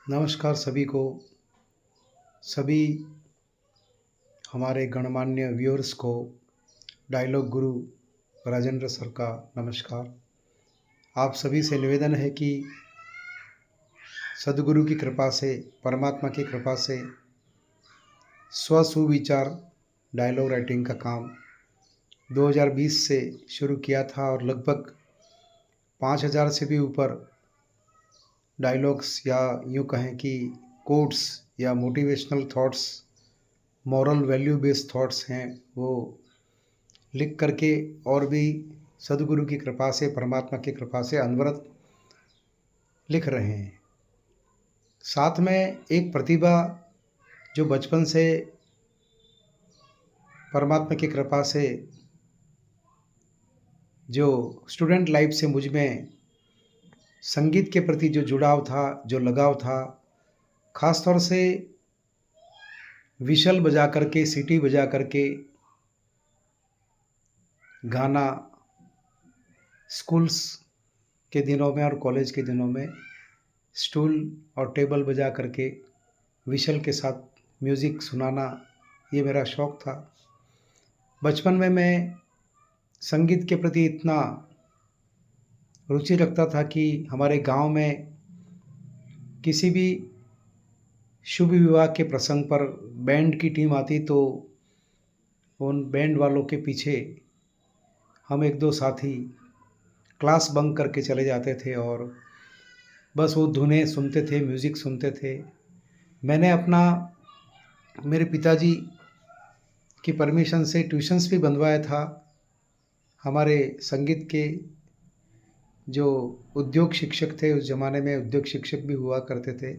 नमस्कार सभी को, सभी हमारे गणमान्य व्यूअर्स को डायलॉग गुरु राजेंद्र सर का नमस्कार। आप सभी से निवेदन है कि सद्गुरु की कृपा से, परमात्मा की कृपा से स्व सुविचार डायलॉग राइटिंग का काम 2020 से शुरू किया था और लगभग 5000 से भी ऊपर डायलॉग्स या यूँ कहें कि कोट्स या motivational thoughts, moral value based thoughts हैं, वो लिख करके और भी सद्गुरु की कृपा से, परमात्मा की कृपा से अनवरत लिख रहे हैं। साथ में एक प्रतिभा जो बचपन से परमात्मा की कृपा से जो स्टूडेंट लाइफ से मुझ में संगीत के प्रति जो जुड़ाव था, जो लगाव था, ख़ास तौर से विशल बजा करके, सीटी बजा करके गाना स्कूल्स के दिनों में और कॉलेज के दिनों में स्टूल और टेबल बजा करके विशल के साथ म्यूज़िक सुनाना, ये मेरा शौक़ था। बचपन में मैं संगीत के प्रति इतना रुचि रखता था कि हमारे गांव में किसी भी शुभ विवाह के प्रसंग पर बैंड की टीम आती तो उन बैंड वालों के पीछे हम एक दो साथी क्लास बंक करके चले जाते थे और बस वो धुनें सुनते थे, म्यूज़िक सुनते थे। मैंने अपना मेरे पिताजी की परमिशन से ट्यूशन्स भी बंधवाया था। हमारे संगीत के जो उद्योग शिक्षक थे, उस ज़माने में उद्योग शिक्षक भी हुआ करते थे,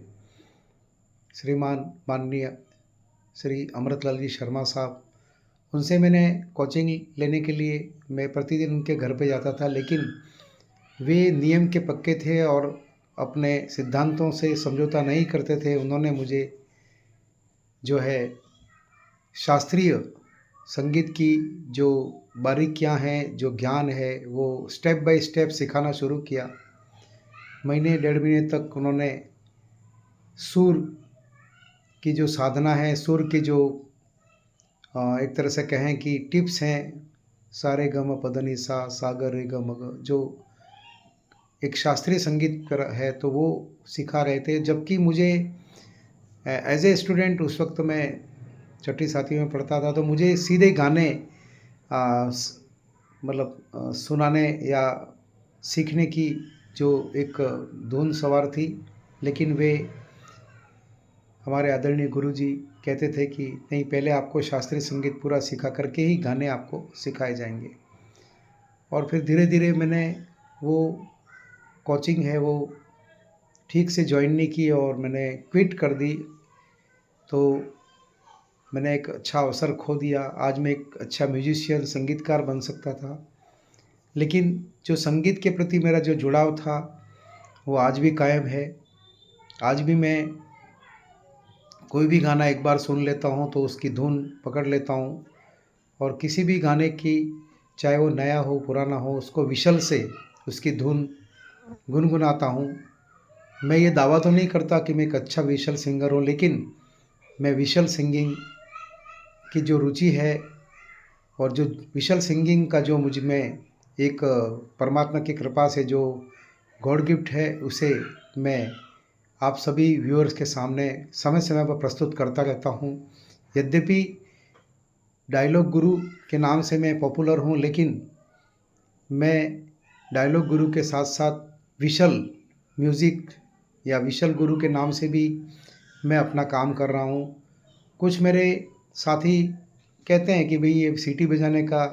श्रीमान माननीय श्री अमृतलाल जी शर्मा साहब, उनसे मैंने कोचिंग लेने के लिए मैं प्रतिदिन उनके घर पे जाता था। लेकिन वे नियम के पक्के थे और अपने सिद्धांतों से समझौता नहीं करते थे। उन्होंने मुझे जो है शास्त्रीय संगीत की जो बारीकियां हैं, जो ज्ञान है, वो स्टेप बाय स्टेप सिखाना शुरू किया। महीने डेढ़ महीने तक उन्होंने सुर की जो साधना है, सुर की जो एक तरह से कहें कि टिप्स हैं, सारे गम पद नि सा, सा ग रे ग म ग, जो एक शास्त्रीय संगीत पर है, तो वो सिखा रहे थे। जबकि मुझे एज ए स्टूडेंट उस वक्त मैं छठी सातवीं में पढ़ता था, तो मुझे सीधे गाने मतलब सुनाने या सीखने की जो एक धुन सवार थी। लेकिन वे हमारे आदरणीय गुरुजी कहते थे कि नहीं, पहले आपको शास्त्रीय संगीत पूरा सिखा करके ही गाने आपको सिखाए जाएंगे। और फिर धीरे धीरे मैंने वो कोचिंग है वो ठीक से ज्वाइन नहीं की और मैंने क्विट कर दी। तो मैंने एक अच्छा अवसर खो दिया। आज मैं एक अच्छा म्यूजिशियन, संगीतकार बन सकता था, लेकिन जो संगीत के प्रति मेरा जो जुड़ाव था वो आज भी कायम है। आज भी मैं कोई भी गाना एक बार सुन लेता हूँ तो उसकी धुन पकड़ लेता हूँ और किसी भी गाने की, चाहे वो नया हो पुराना हो, उसको विशल से उसकी धुन गुनगुनाता हूँ। मैं ये दावा तो नहीं करता कि मैं एक अच्छा विशल सिंगर हूँ, लेकिन मैं विशल सिंगिंग की जो रुचि है और जो विशल सिंगिंग का जो मुझ में एक परमात्मा की कृपा से जो गॉड गिफ्ट है, उसे मैं आप सभी व्यूअर्स के सामने समय समय पर प्रस्तुत करता रहता हूँ। यद्यपि डायलॉग गुरु के नाम से मैं पॉपुलर हूँ, लेकिन मैं डायलॉग गुरु के साथ साथ विशल म्यूज़िक या विशल गुरु के नाम से भी मैं अपना काम कर रहा हूँ। कुछ मेरे साथी कहते हैं कि भाई ये सीटी बजाने का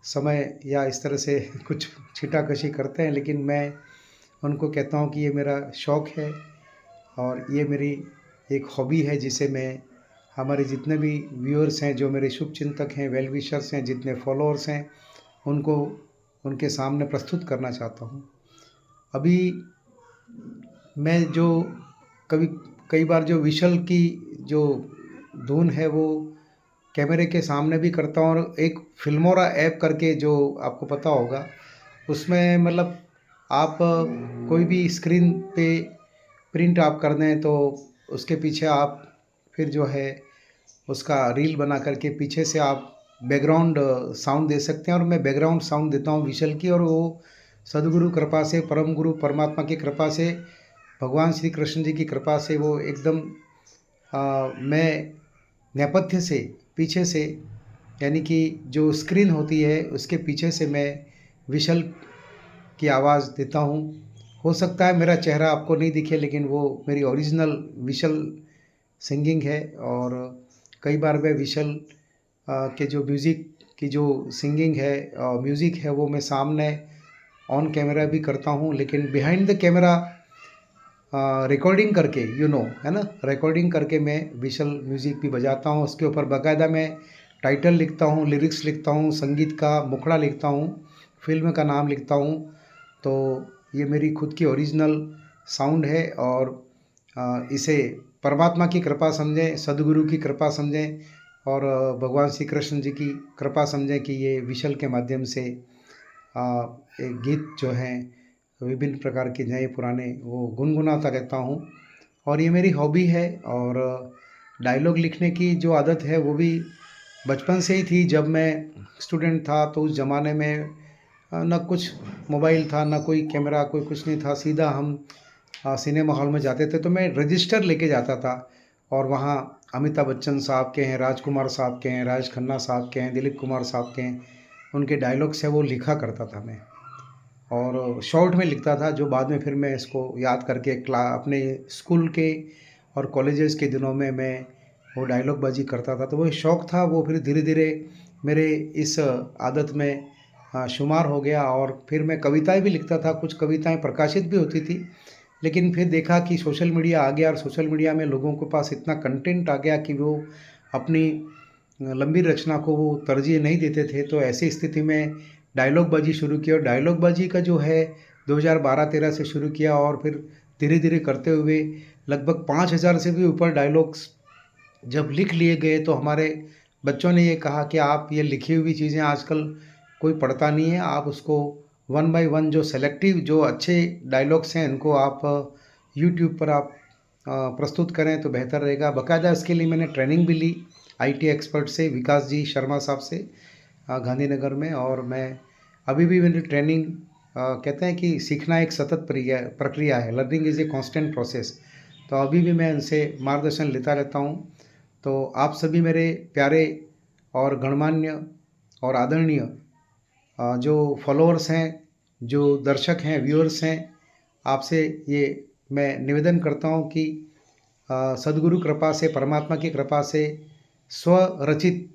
समय या इस तरह से कुछ छींटाकशी करते हैं, लेकिन मैं उनको कहता हूँ कि ये मेरा शौक़ है और ये मेरी एक हॉबी है, जिसे मैं हमारे जितने भी व्यूअर्स हैं, जो मेरे शुभचिंतक हैं, वेल विशर्स हैं, जितने फॉलोअर्स हैं, उनको उनके सामने प्रस्तुत करना चाहता हूँ। अभी मैं जो कई बार जो विशल की जो धुन है वो कैमरे के सामने भी करता हूँ। और एक फिल्मोरा ऐप करके, जो आपको पता होगा, उसमें मतलब आप कोई भी स्क्रीन पे प्रिंट आप कर दें तो उसके पीछे आप फिर जो है उसका रील बना करके पीछे से आप बैकग्राउंड साउंड दे सकते हैं, और मैं बैकग्राउंड साउंड देता हूँ विशल की। और वो सदगुरु कृपा से, परम गुरु परमात्मा की कृपा से, भगवान श्री कृष्ण जी की कृपा से वो एकदम मैं नेपथ्य से, पीछे से, यानी कि जो स्क्रीन होती है उसके पीछे से मैं विशल की आवाज़ देता हूँ। हो सकता है मेरा चेहरा आपको नहीं दिखे, लेकिन वो मेरी ओरिजिनल विशल सिंगिंग है। और कई बार मैं विशल के जो म्यूज़िक की जो सिंगिंग है, म्यूज़िक है, वो मैं सामने ऑन कैमरा भी करता हूँ, लेकिन बिहाइंड द कैमरा रिकॉर्डिंग करके, है ना, रिकॉर्डिंग करके मैं विशल म्यूज़िक भी बजाता हूँ। उसके ऊपर बाकायदा मैं टाइटल लिखता हूँ, लिरिक्स लिखता हूँ, संगीत का मुखड़ा लिखता हूँ, फिल्म का नाम लिखता हूँ। तो ये मेरी खुद की ओरिजिनल साउंड है, और इसे परमात्मा की कृपा समझें, सदगुरु की कृपा समझें, और भगवान श्री कृष्ण जी की कृपा समझें कि ये विशल के माध्यम से एक गीत जो हैं विभिन्न प्रकार के नए पुराने वो गुनगुनाता रहता हूँ। और ये मेरी हॉबी है। और डायलॉग लिखने की जो आदत है वो भी बचपन से ही थी। जब मैं स्टूडेंट था तो उस ज़माने में ना कुछ मोबाइल था, ना कोई कैमरा, कोई कुछ नहीं था। सीधा हम सिनेमा हॉल में जाते थे तो मैं रजिस्टर लेके जाता था, और वहाँ अमिताभ बच्चन साहब के हैं, राजकुमार साहब के हैं, राजेश खन्ना साहब के हैं, दिलीप कुमार साहब के हैं, उनके डायलॉग्स है वो लिखा करता था मैं। और शॉर्ट में लिखता था, जो बाद में फिर मैं इसको याद करके अपने स्कूल के और कॉलेजेस के दिनों में मैं वो डायलॉगबाजी करता था। तो वो शौक़ था, वो फिर धीरे धीरे मेरे इस आदत में शुमार हो गया। और फिर मैं कविताएं भी लिखता था, कुछ कविताएं प्रकाशित भी होती थी। लेकिन फिर देखा कि सोशल मीडिया आ गया, और सोशल मीडिया में लोगों के पास इतना कंटेंट आ गया कि वो अपनी लंबी रचना को वो तरजीह नहीं देते थे। तो ऐसी स्थिति में डायलॉगबाजी शुरू की, और डायलॉगबाजी का जो है 2012-13 से शुरू किया, और फिर धीरे धीरे करते हुए लगभग 5000 से भी ऊपर डायलॉग्स जब लिख लिए गए, तो हमारे बच्चों ने ये कहा कि आप ये लिखी हुई चीज़ें आजकल कोई पढ़ता नहीं है, आप उसको वन बाय वन जो सेलेक्टिव जो अच्छे डायलॉग्स हैं उनको आप यूट्यूब पर आप प्रस्तुत करें तो बेहतर रहेगा। बाकायदा इसके लिए मैंने ट्रेनिंग भी ली आईटी एक्सपर्ट से, विकास जी शर्मा साहब से, गांधीनगर में। और मैं अभी भी मेरी ट्रेनिंग, कहते हैं कि सीखना एक सतत प्रक्रिया है, learning is a constant process. तो अभी भी मैं इनसे मार्गदर्शन लेता रहता हूँ। तो आप सभी मेरे प्यारे और गणमान्य और आदरणीय जो फॉलोअर्स हैं, जो दर्शक हैं, व्यूअर्स हैं, आपसे ये मैं निवेदन करता हूँ कि सद्गुरु कृपा से, परमात्मा की कृपा से स्वरचित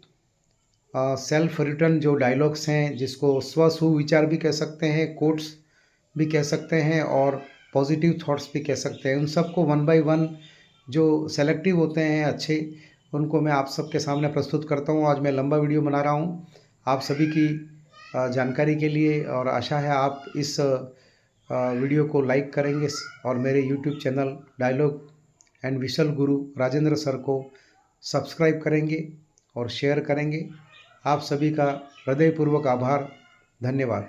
सेल्फ रिटन जो डायलॉग्स हैं, जिसको स्व सुविचार भी कह सकते हैं, कोट्स भी कह सकते हैं, और पॉजिटिव थॉट्स भी कह सकते हैं, उन सबको वन बाय वन जो सेलेक्टिव होते हैं अच्छे, उनको मैं आप सबके सामने प्रस्तुत करता हूँ। आज मैं लंबा वीडियो बना रहा हूँ आप सभी की जानकारी के लिए, और आशा है आप इस वीडियो को लाइक करेंगे, और मेरे YouTube channel dialogue and Vishal Guru Rajendra sir को सब्सक्राइब करेंगे और शेयर करेंगे। आप सभी का हृदयपूर्वक आभार, धन्यवाद।